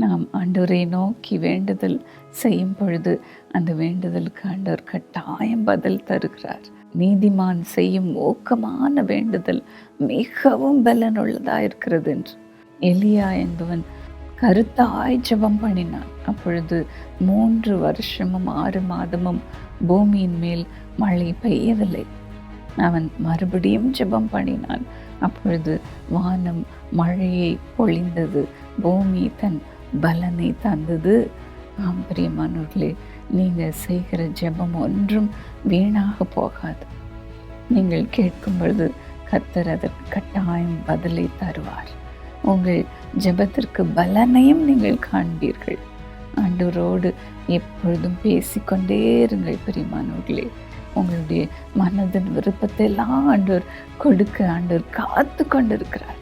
நாம் ஆண்டவரை நோக்கி வேண்டுதல் செய்யும் பொழுது அந்த வேண்டுதலுக்கு ஆண்டவர் கட்டாயம் பதில் தருகிறார். நீதிமான் செய்யும் ஊக்கமான வேண்டுதல் மிகவும் பலனுள்ளதாக இருக்கிறது என்று. எலியா என்பவன் கருத்தாய் ஜெபம் பண்ணினான். அப்பொழுது 3 வருஷமும் 6 மாதமும் பூமியின் மேல் மழை பெய்யவில்லை. அவன் மறுபடியும் ஜெபம் பண்ணினான். அப்பொழுது வானம் மழையை பொழிந்தது, பூமி தன் பலனை தந்தது. பிரியமானவர்களே, நீங்கள் செய்கிற ஜெபம் ஒன்றும் வீணாக போகாது. நீங்கள் கேட்கும் பொழுது கர்த்தர் அதற்கு கட்டாயம் பதிலை தருவார். உங்கள் ஜெபத்திற்கு பலனையும் நீங்கள் காண்பீர்கள். ஆண்டவரோடு எப்பொழுதும் பேசிக்கொண்டே இருங்கள் பிரியமானவர்களே. உங்களுடைய மனதின் விருப்பத்தை எல்லாம் ஆண்டவர் கொடுக்க ஆண்டவர் காத்து கொண்டிருக்கிறார்.